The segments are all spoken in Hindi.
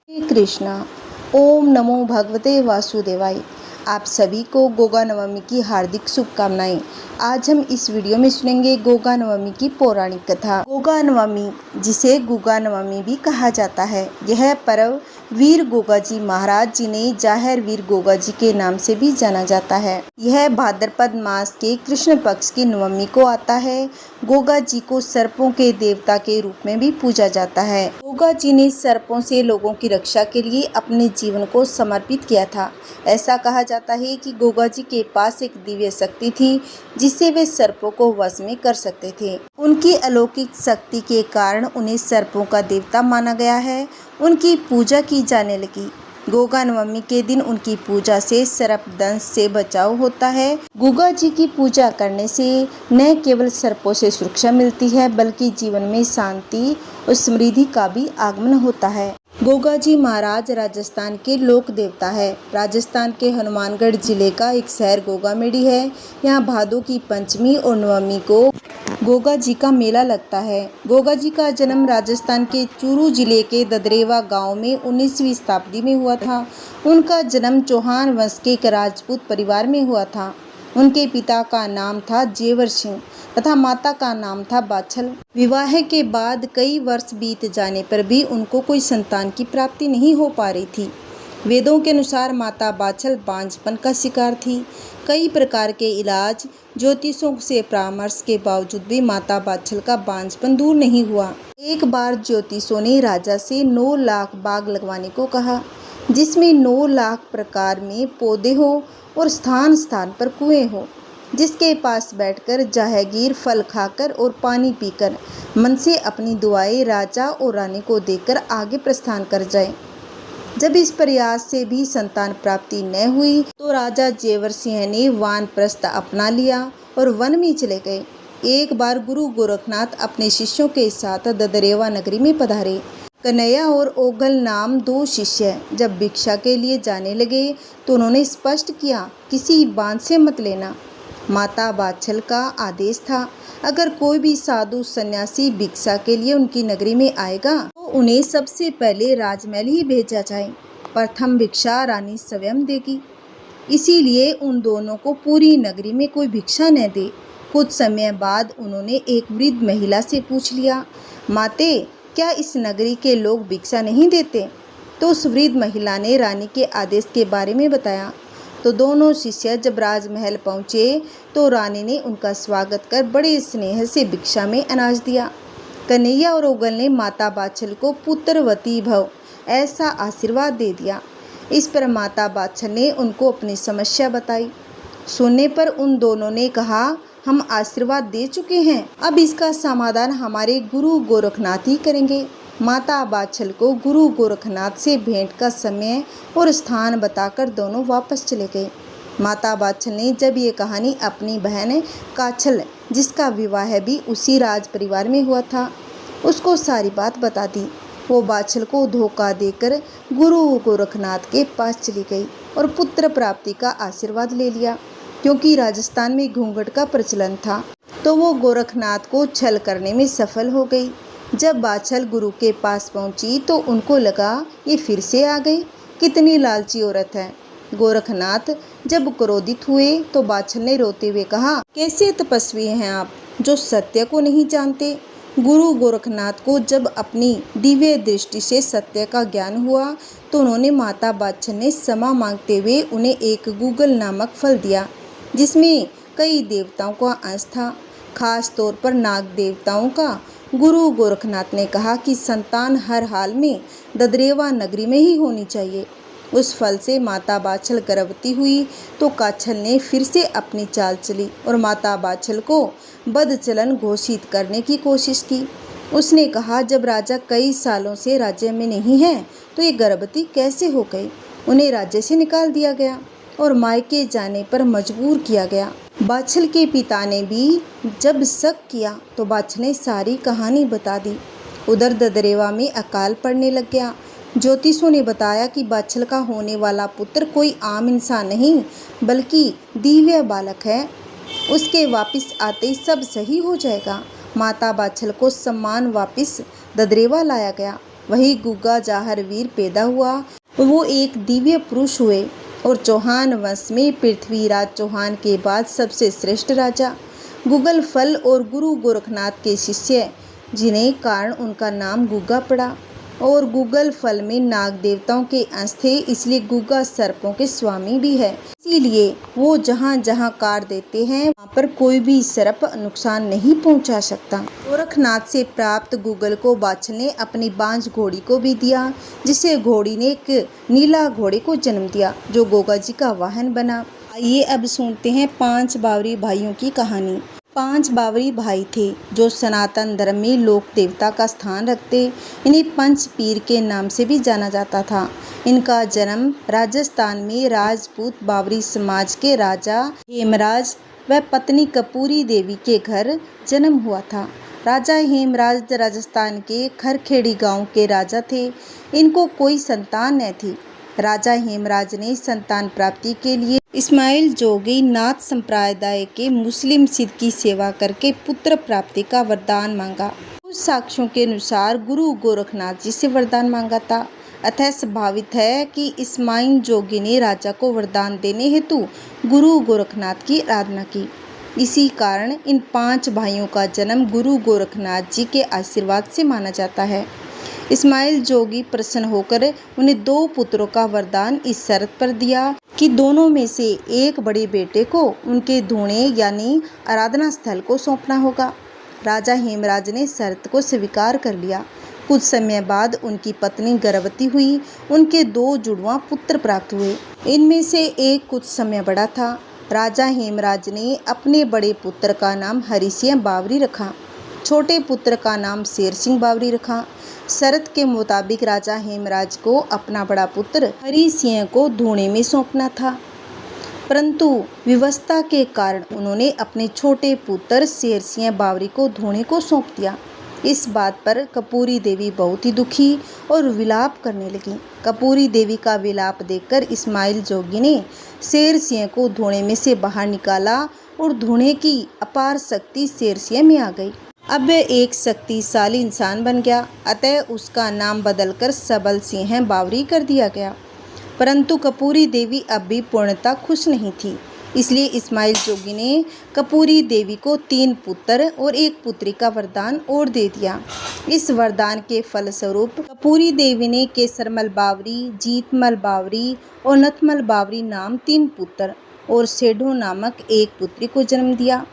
श्री कृष्णा। ओम नमो भगवते वासुदेवाय। आप सभी को गोगा नवमी की हार्दिक शुभकामनाएं। आज हम इस वीडियो में सुनेंगे गोगा नवमी की पौराणिक कथा। गोगा नवमी, जिसे गुगा नवमी भी कहा जाता है, यह पर्व वीर गोगा जी महाराज जी ने जाहिर वीर गोगा जी के नाम से भी जाना जाता है। यह भाद्रपद मास के कृष्ण पक्ष की नवमी को आता है। गोगा जी को सर्पों के देवता के रूप में भी पूजा जाता है। गोगा जी ने सर्पों से लोगों की रक्षा के लिए अपने जीवन को समर्पित किया था। ऐसा कहा जाता है कि गोगा जी के पास एक दिव्य शक्ति थी जिससे वे सर्पों को वश में कर सकते थे। उनकी अलौकिक शक्ति के कारण उन्हें सर्पों का देवता माना गया है। उनकी पूजा की जाने लगी। गोगा नवमी के दिन उनकी पूजा से सर्प दंश से बचाव होता है। गोगा जी की पूजा करने से न केवल सर्पों से सुरक्षा मिलती है, बल्कि जीवन में शांति और समृद्धि का भी आगमन होता है। गोगा जी महाराज राजस्थान के लोक देवता है। राजस्थान के हनुमानगढ़ जिले का एक शहर गोगामेडी है। यहाँ भादों की पंचमी और नवमी को गोगा जी का मेला लगता है। गोगा जी का जन्म राजस्थान के चूरू जिले के ददरेवा गांव में 19वीं शताब्दी में हुआ था। उनका जन्म चौहान वंश के एक राजपूत परिवार में हुआ था। उनके पिता का नाम था जेवर सिंह तथा माता का नाम था बाछल। विवाह के बाद कई वर्ष बीत जाने पर भी उनको कोई संतान की प्राप्ति नहीं हो पा रही थी। वेदों के अनुसार माता बाछल बांझपन का शिकार थी। कई प्रकार के इलाज, ज्योतिषों से परामर्श के बावजूद भी माता बाछल का बांझपन दूर नहीं हुआ। एक बार ज्योतिषों ने राजा से 9 लाख बाग लगवाने को कहा, जिसमें 9 लाख प्रकार में पौधे हो और स्थान स्थान पर कुएं हो, जिसके पास बैठकर जहांगीर फल खाकर और पानी पीकर मन से अपनी दुआएं राजा और रानी को देकर आगे प्रस्थान कर जाए। जब इस प्रयास से भी संतान प्राप्ति न हुई तो राजा जेवर सिंह ने वानप्रस्थ अपना लिया और वन में चले गए। एक बार गुरु गोरखनाथ अपने शिष्यों के साथ ददरेवा नगरी में पधारे। कन्हैया और ओगल नाम 2 शिष्य जब भिक्षा के लिए जाने लगे तो उन्होंने स्पष्ट किया, किसी बांध से मत लेना। माता बाछल का आदेश था, अगर कोई भी साधु सन्यासी भिक्षा के लिए उनकी नगरी में आएगा तो उन्हें सबसे पहले राजमहल ही भेजा जाए। प्रथम भिक्षा रानी स्वयं देगी। इसीलिए उन दोनों को पूरी नगरी में कोई भिक्षा न दे। कुछ समय बाद उन्होंने एक वृद्ध महिला से पूछ लिया, माते, क्या इस नगरी के लोग भिक्षा नहीं देते? तो उस वृद्ध महिला ने रानी के आदेश के बारे में बताया। तो दोनों शिष्य जब राजमहल पहुँचे तो रानी ने उनका स्वागत कर बड़े स्नेह से भिक्षा में अनाज दिया। कन्हैया और ओगल ने माता बाछल को पुत्रवती भव ऐसा आशीर्वाद दे दिया। इस पर माता बाछल ने उनको अपनी समस्या बताई। सुनने पर उन दोनों ने कहा, हम आशीर्वाद दे चुके हैं, अब इसका समाधान हमारे गुरु गोरखनाथ ही करेंगे। माता बाछल को गुरु गोरखनाथ से भेंट का समय और स्थान बताकर दोनों वापस चले गए। माता बाछल ने जब ये कहानी अपनी बहन काछल, जिसका विवाह भी उसी राज परिवार में हुआ था, उसको सारी बात बता दी। वो बाछल को धोखा देकर गुरु गोरखनाथ के पास चली गई और पुत्र प्राप्ति का आशीर्वाद ले लिया। क्योंकि राजस्थान में घूंघट का प्रचलन था तो वो गोरखनाथ को छल करने में सफल हो गई। जब बाछल गुरु के पास पहुंची तो उनको लगा, ये फिर से आ गई, कितनी लालची औरत है। गोरखनाथ जब क्रोधित हुए तो बाछल ने रोते हुए कहा, कैसे तपस्वी हैं आप जो सत्य को नहीं जानते। गुरु गोरखनाथ को जब अपनी दिव्य दृष्टि से सत्य का ज्ञान हुआ तो उन्होंने माता बाछल ने क्षमा मांगते हुए उन्हें एक गूगल नामक फल दिया, जिसमें कई देवताओं का अंश था, खास तौर पर नाग देवताओं का। गुरु गोरखनाथ ने कहा कि संतान हर हाल में ददरेवा नगरी में ही होनी चाहिए। उस फल से माता बाछल गर्भवती हुई तो काछल ने फिर से अपनी चाल चली और माता बाछल को बदचलन घोषित करने की कोशिश की। उसने कहा, जब राजा कई सालों से राज्य में नहीं है तो ये गर्भवती कैसे हो गई। उन्हें राज्य से निकाल दिया गया और मायके जाने पर मजबूर किया गया। बाछल के पिता ने भी जब शक किया तो बाछल ने सारी कहानी बता दी। उधर ददरेवा में अकाल पड़ने लग गया। ज्योतिषों ने बताया कि बाछल का होने वाला पुत्र कोई आम इंसान नहीं बल्कि दिव्य बालक है। उसके वापस आते ही सब सही हो जाएगा। माता बाछल को सम्मान वापस ददरेवा लाया गया। वही गुग्गा जाहरवीर पैदा हुआ। वो एक दिव्य पुरुष हुए और चौहान वंश में पृथ्वीराज चौहान के बाद सबसे श्रेष्ठ राजा। गूगल फल और गुरु गोरखनाथ के शिष्य, जिन्हें कारण उनका नाम गुग्गा पड़ा। और गूगल फल में नाग देवताओं के अंश थे, इसलिए गुग्गा सर्पों के स्वामी भी है। इसीलिए वो जहाँ जहाँ काट देते हैं वहाँ पर कोई भी सर्प नुकसान नहीं पहुँचा सकता। गोरखनाथ से प्राप्त गूगल को बाछल ने अपनी बांझ घोड़ी को भी दिया, जिसे घोड़ी ने एक नीला घोड़े को जन्म दिया, जो गोगा जी का वाहन बना। आइए अब सुनते हैं 5 बावरी भाइयों की कहानी। 5 बावरी भाई थे जो सनातन धर्म में लोक देवता का स्थान रखते। इन्हें पंच पीर के नाम से भी जाना जाता था। इनका जन्म राजस्थान में राजपूत बावरी समाज के राजा हेमराज व पत्नी कपूरी देवी के घर जन्म हुआ था। राजा हेमराज राजस्थान के खरखेड़ी गांव के राजा थे। इनको कोई संतान न थी। राजा हेमराज ने संतान प्राप्ति के लिए इस्माइल जोगी नाथ संप्रदाय के मुस्लिम सिद्ध की सेवा करके पुत्र प्राप्ति का वरदान मांगा। कुछ साक्ष्यों के अनुसार गुरु गोरखनाथ जी से वरदान मांगा था। अतः संभावित है कि इस्माइल जोगी ने राजा को वरदान देने हेतु गुरु गोरखनाथ की आराधना की। इसी कारण इन 5 भाइयों का जन्म गुरु गोरखनाथ जी के आशीर्वाद से माना जाता है। इस्माइल जोगी प्रसन्न होकर उन्हें 2 पुत्रों का वरदान इस शर्त पर दिया कि दोनों में से एक बड़े बेटे को उनके धूणे यानी आराधना स्थल को सौंपना होगा। राजा हेमराज ने शर्त को स्वीकार कर लिया। कुछ समय बाद उनकी पत्नी गर्भवती हुई। उनके 2 जुड़वां पुत्र प्राप्त हुए। इनमें से एक कुछ समय बड़ा था। राजा हेमराज ने अपने बड़े पुत्र का नाम हरि सिंह बावरी रखा, छोटे पुत्र का नाम शेर सिंह बावरी रखा। शर्त के मुताबिक राजा हेमराज को अपना बड़ा पुत्र हरि सिंह को धूणे में सौंपना था, परंतु विवशता के कारण उन्होंने अपने छोटे पुत्र शेर सिंह बावरी को धूणे को सौंप दिया। इस बात पर कपूरी देवी बहुत ही दुखी और विलाप करने लगी। कपूरी देवी का विलाप देखकर इस्माइल जोगी ने शेर सिंह को धूणे में से बाहर निकाला और धूणे की अपार शक्ति शेर सिंह में आ गई। अब वह एक शक्तिशाली इंसान बन गया। अतः उसका नाम बदलकर सबल सिंह बावरी कर दिया गया। परंतु कपूरी देवी अब भी पूर्णतः खुश नहीं थी। इसलिए इस्माइल जोगी ने कपूरी देवी को 3 पुत्र और 1 पुत्री का वरदान और दे दिया। इस वरदान के फलस्वरूप कपूरी देवी ने केसरमल बावरी, जीतमल बावरी और नथमल बावरी नाम 3 पुत्र और सेढ़ो नामक 1 पुत्री को जन्म दिया।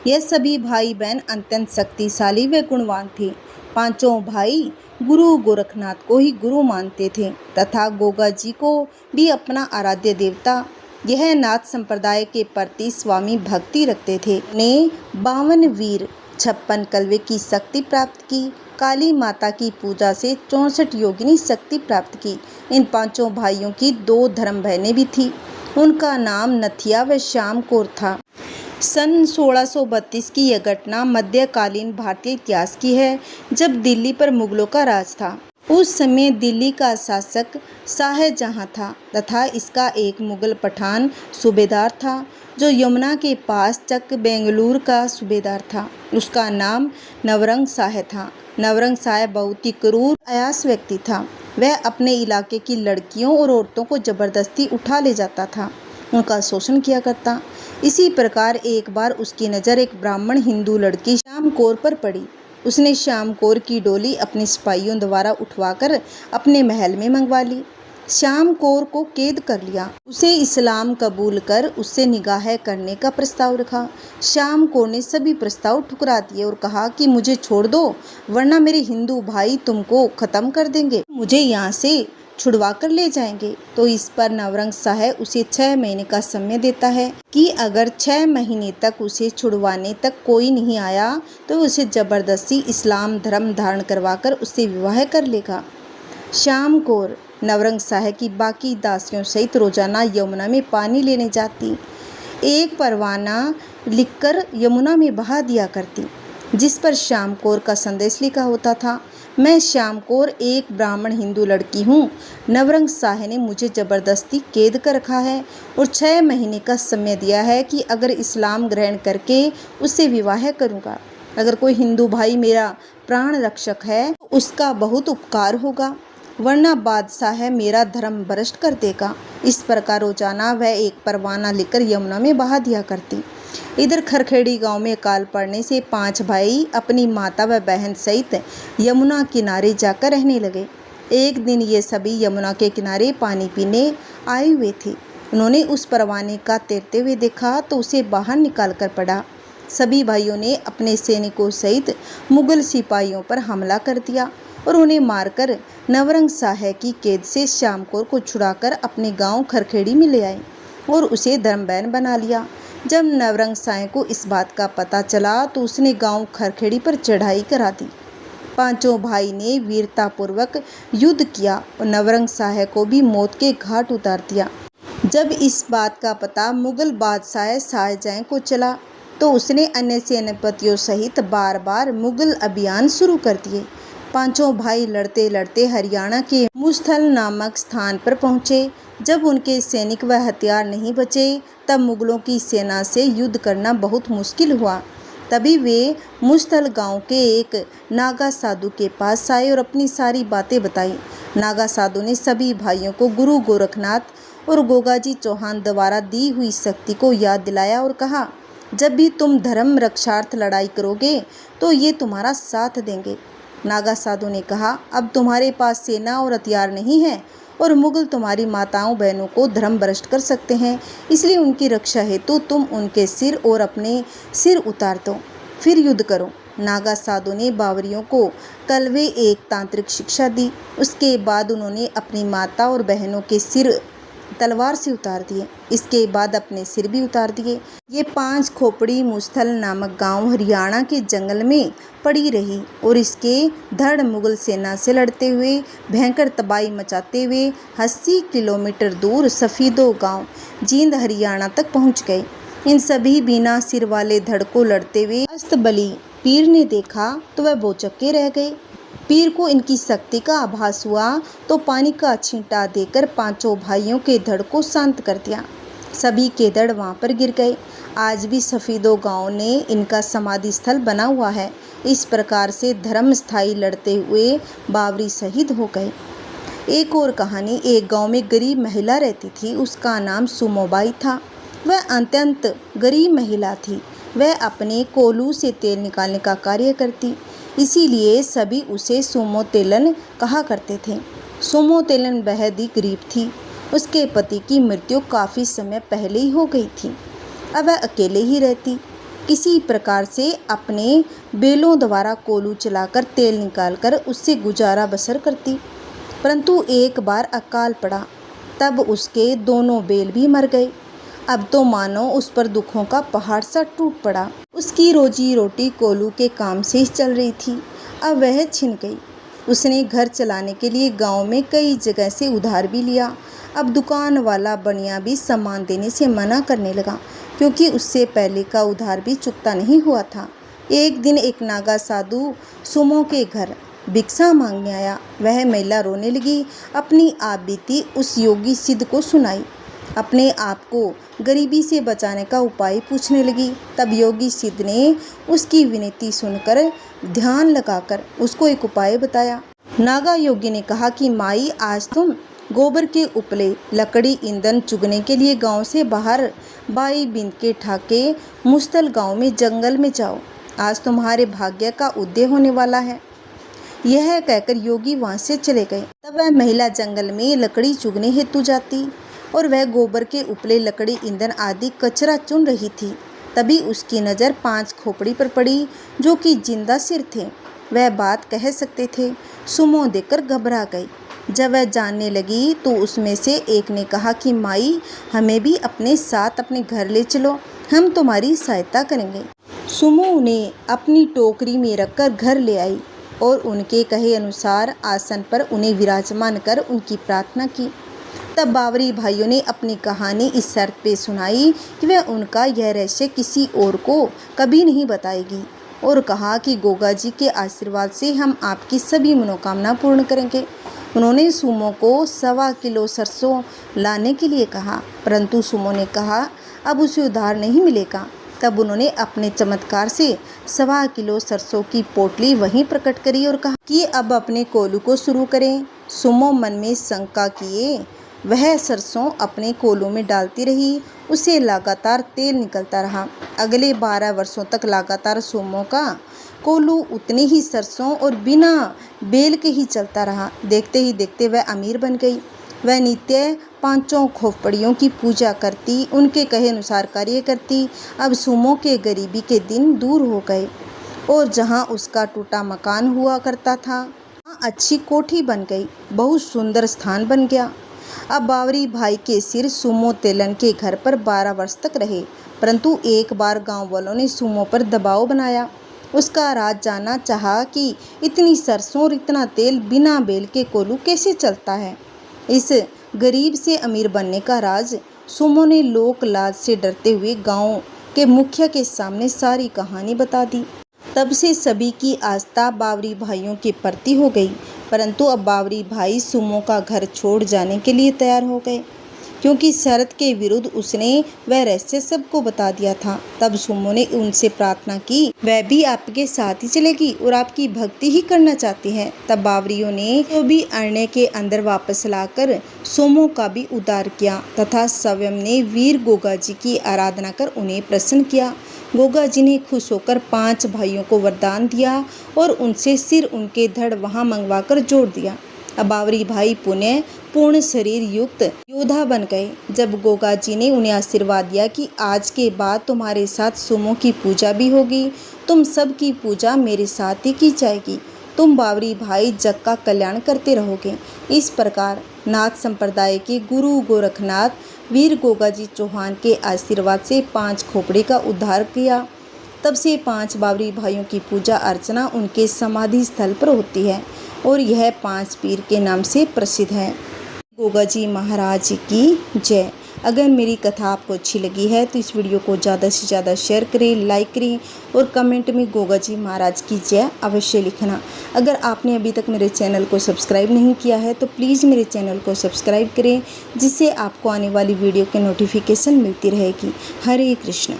यह सभी भाई बहन अत्यंत शक्तिशाली व गुणवान थे। 5 भाई गुरु गोरखनाथ को ही गुरु मानते थे तथा गोगा जी को भी अपना आराध्य देवता। यह नाथ संप्रदाय के प्रति स्वामी भक्ति रखते थे। उन्हें 52 वीर 56 कलवे की शक्ति प्राप्त की। काली माता की पूजा से 64 योगिनी शक्ति प्राप्त की। इन 5 भाइयों की 2 धर्म बहनें भी थी। उनका नाम नथिया व श्याम कौर था। सन 1632 की यह घटना मध्यकालीन भारतीय इतिहास की है, जब दिल्ली पर मुगलों का राज था। उस समय दिल्ली का शासक शाहजहां था तथा इसका एक मुगल पठान सूबेदार था, जो यमुना के पास चक बेंगलुरु का सूबेदार था। उसका नाम नवरंग शाह था। नवरंग शाह बहुत ही क्रूर अयास व्यक्ति था। वह अपने इलाके की लड़कियों और औरतों को जबरदस्ती उठा ले जाता था, उनका शोषण किया करता। इसी प्रकार एक बार उसकी नज़र एक ब्राह्मण हिंदू लड़की श्याम कौर पर पड़ी। उसने श्याम कौर की डोली अपने सिपाहियों द्वारा उठवाकर अपने महल में मंगवा ली। श्याम कौर को कैद कर लिया। उसे इस्लाम कबूल कर उससे निगाह करने का प्रस्ताव रखा। श्याम कौर ने सभी प्रस्ताव ठुकरा दिए और कहा कि मुझे छोड़ दो, वरना मेरे हिंदू भाई तुमको खत्म कर देंगे, मुझे यहाँ से छुड़वा कर ले जाएंगे। तो इस पर नवरंग शाह उसे 6 महीने का समय देता है कि अगर 6 महीने तक उसे छुड़वाने तक कोई नहीं आया तो उसे जबरदस्ती इस्लाम धर्म धारण करवाकर उससे विवाह कर लेगा। श्याम कौर नवरंग शाह की बाकी दासियों सहित रोजाना यमुना में पानी लेने जाती। एक परवाना लिखकर यमुना में बहा दिया करती, जिस पर श्याम कौर का संदेश लिखा होता था, मैं श्याम कौर एक ब्राह्मण हिंदू लड़की हूँ। नवरंग शाह ने मुझे ज़बरदस्ती कैद कर रखा है और 6 महीने का समय दिया है कि अगर इस्लाम ग्रहण करके उससे विवाह करूँगा। अगर कोई हिंदू भाई मेरा प्राण रक्षक है तो उसका बहुत उपकार होगा, वरना बादशाह मेरा धर्म भ्रष्ट कर देगा। इस प्रकार रोजाना वह एक परवाना लेकर यमुना में बहा दिया करती। इधर खरखेड़ी गांव में अकाल पड़ने से 5 भाई अपनी माता व बहन सहित यमुना किनारे जाकर रहने लगे। एक दिन ये सभी यमुना के किनारे पानी पीने आए हुए थे। उन्होंने उस परवाने का तैरते हुए देखा तो उसे बाहर निकाल कर पड़ा। सभी भाइयों ने अपने सैनिकों सहित मुगल सिपाहियों पर हमला कर दिया और उन्हें मारकर नवरंग शाह की कैद से श्यामकौर को छुड़ाकर अपने गांव खरखेड़ी में ले आए और उसे धर्मबैन बना लिया। जब नवरंग शाह को इस बात का पता चला तो उसने गांव खरखेड़ी पर चढ़ाई करा दी। 5 भाई ने वीरतापूर्वक युद्ध किया और नवरंग शाह को भी मौत के घाट उतार दिया। जब इस बात का पता मुगल बादशाह शाहजहां को चला तो उसने अन्य सेनापतियों सहित बार बार मुगल अभियान शुरू कर दिए। 5 भाई लड़ते लड़ते हरियाणा के मुस्थल नामक स्थान पर पहुँचे। जब उनके सैनिक व हथियार नहीं बचे तब मुगलों की सेना से युद्ध करना बहुत मुश्किल हुआ। तभी वे मुस्थल गांव के एक नागा साधु के पास आए और अपनी सारी बातें बताई। नागा साधु ने सभी भाइयों को गुरु गोरखनाथ और गोगाजी चौहान द्वारा दी हुई शक्ति को याद दिलाया और कहा, जब भी तुम धर्म रक्षार्थ लड़ाई करोगे तो ये तुम्हारा साथ देंगे। नागा साधु ने कहा, अब तुम्हारे पास सेना और हथियार नहीं है और मुगल तुम्हारी माताओं बहनों को धर्म भ्रष्ट कर सकते हैं, इसलिए उनकी रक्षा हेतु तुम उनके सिर और अपने सिर उतार दो, फिर युद्ध करो। नागा साधु ने बावरियों को कलवे एक तांत्रिक शिक्षा दी। उसके बाद उन्होंने अपनी माता और बहनों के सिर तलवार से उतार दिए। इसके बाद अपने सिर भी उतार दिए। ये 5 खोपड़ी मुस्थल नामक गांव हरियाणा के जंगल में पड़ी रही और इसके धड़ मुगल सेना से लड़ते हुए भयंकर तबाही मचाते हुए 80 किलोमीटर दूर सफीदो गांव जींद हरियाणा तक पहुंच गए। इन सभी बिना सिर वाले धड़ को लड़ते हुए अस्तबली पीर ने देखा तो वह भौचक्के रह गए। पीर को इनकी शक्ति का आभास हुआ तो पानी का छींटा देकर 5 भाइयों के धड़ को शांत कर दिया। सभी के धड़ वहां पर गिर गए। आज भी सफीदो गांव ने इनका समाधि स्थल बना हुआ है। इस प्रकार से धर्म स्थायी लड़ते हुए बावरी शहीद हो गए। एक और कहानी, एक गांव में गरीब महिला रहती थी। उसका नाम सुमोबाई था। वह अत्यंत गरीब महिला थी। वह अपने कोलू से तेल निकालने का कार्य करती, इसीलिए सभी उसे सुमो तेलन कहा करते थे। सुमो तेलन बेहद ही गरीब थी। उसके पति की मृत्यु काफ़ी समय पहले ही हो गई थी। अब वह अकेले ही रहती। किसी प्रकार से अपने बैलों द्वारा कोलू चलाकर तेल निकालकर उससे गुजारा बसर करती। परंतु एक बार अकाल पड़ा, तब उसके दोनों बैल भी मर गए। अब तो मानो उस पर दुखों का पहाड़ सा टूट पड़ा। उसकी रोजी रोटी कोलू के काम से ही चल रही थी, अब वह छिन गई। उसने घर चलाने के लिए गांव में कई जगह से उधार भी लिया। अब दुकान वाला बनिया भी सामान देने से मना करने लगा, क्योंकि उससे पहले का उधार भी चुकता नहीं हुआ था। एक दिन एक नागा साधु सुमो के घर भिक्षा मांगने आया। वह महिला रोने लगी, अपनी आप बीती उस योगी सिद्ध को सुनाई। अपने आप को गरीबी से बचाने का उपाय पूछने लगी। तब योगी सिद्ध ने उसकी विनती सुनकर ध्यान लगाकर उसको एक उपाय बताया। नागा योगी ने कहा कि माई, आज तुम गोबर के उपले लकड़ी ईंधन चुगने के लिए गांव से बाहर बाई बिंद के ठाके मुस्तल गांव में जंगल में जाओ। आज तुम्हारे भाग्य का उदय होने वाला है। यह कहकर योगी वहां से चले गए। तब वह महिला जंगल में लकड़ी चुगने हेतु जाती और वह गोबर के उपले लकड़ी ईंधन आदि कचरा चुन रही थी। तभी उसकी नज़र 5 खोपड़ी पर पड़ी, जो कि जिंदा सिर थे। वह बात कह सकते थे। सुमो देखकर घबरा गई। जब वह जानने लगी तो उसमें से एक ने कहा कि माई, हमें भी अपने साथ अपने घर ले चलो, हम तुम्हारी सहायता करेंगे। सुमो उन्हें अपनी टोकरी में रखकर घर ले आई और उनके कहे अनुसार आसन पर उन्हें विराजमान कर उनकी प्रार्थना की। तब बावरी भाइयों ने अपनी कहानी इस शर्त पे सुनाई कि वह उनका यह रहस्य किसी और को कभी नहीं बताएगी, और कहा कि गोगा जी के आशीर्वाद से हम आपकी सभी मनोकामना पूर्ण करेंगे। उन्होंने सुमो को 1.25 किलो सरसों लाने के लिए कहा, परंतु सुमो ने कहा अब उसे उधार नहीं मिलेगा, तब उन्होंने अपने चमत्कार से 1.25 किलो सरसों की पोटली वहीं प्रकट करी और कहा कि अब अपने कोलू को शुरू करें। सुमो मन में शंका किए वह सरसों अपने कोलू में डालती रही। उसे लगातार तेल निकलता रहा। अगले 12 वर्षों तक लगातार सुमो का कोलू उतने ही सरसों और बिना बेल के ही चलता रहा। देखते ही देखते वह अमीर बन गई। वह नित्य 5 खोपड़ियों की पूजा करती, उनके कहे अनुसार कार्य करती। अब सुमो के गरीबी के दिन दूर हो गए और जहाँ उसका टूटा मकान हुआ करता था वहाँ अच्छी कोठी बन गई, बहुत सुंदर स्थान बन गया। अब बावरी भाई के सिर सुमो तेलन के घर पर 12 वर्ष तक रहे, परंतु एक बार गांव वालों ने सुमो पर दबाव बनाया। उसका राज जानना चाहा कि इतनी सरसों और इतना तेल बिना बेल के कोलू कैसे चलता है। इस गरीब से अमीर बनने का राज सुमो ने लोक लाज से डरते हुए गांव के मुखिया के सामने सारी कहानी बता दी। तब से सभी की आस्था बावरी भाइयों के प्रति हो गई, परंतु अब बावरी भाई सुमो का घर छोड़ जाने के लिए तैयार हो गए, क्योंकि शर्त के विरुद्ध उसने वह रहस्य सबको बता दिया था। तब सुमो ने उनसे प्रार्थना की वह भी आपके साथ ही चलेगी और आपकी भक्ति ही करना चाहती है। तब बावरियों ने तो भी अरण्य के अंदर वापस लाकर सुमो का भी उद्धार किया तथा स्वयं ने वीर गोगा जी की आराधना कर उन्हें प्रसन्न किया। गोगा जी ने खुश होकर 5 भाइयों को वरदान दिया और उनसे सिर उनके धड़ वहां मंगवाकर जोड़ दिया। अब बावरी भाई पुण्य पूर्ण शरीर युक्त योद्धा बन गए। जब गोगा जी ने उन्हें आशीर्वाद दिया कि आज के बाद तुम्हारे साथ सुमो की पूजा भी होगी, तुम सब की पूजा मेरे साथ ही की जाएगी, तुम बावरी भाई जग का कल्याण करते रहोगे। इस प्रकार नाथ संप्रदाय के गुरु गोरखनाथ वीर गोगा जी चौहान के आशीर्वाद से 5 खोपड़ी का उद्धार किया। तब से 5 बावरी भाइयों की पूजा अर्चना उनके समाधि स्थल पर होती है और यह 5 पीर के नाम से प्रसिद्ध है। गोगा जी महाराज की जय। अगर मेरी कथा आपको अच्छी लगी है तो इस वीडियो को ज़्यादा से ज़्यादा शेयर करें, लाइक करें और कमेंट में गोगा जी महाराज की जय अवश्य लिखना। अगर आपने अभी तक मेरे चैनल को सब्सक्राइब नहीं किया है तो प्लीज़ मेरे चैनल को सब्सक्राइब करें, जिससे आपको आने वाली वीडियो के नोटिफिकेशन मिलती रहेगी। हरे कृष्ण।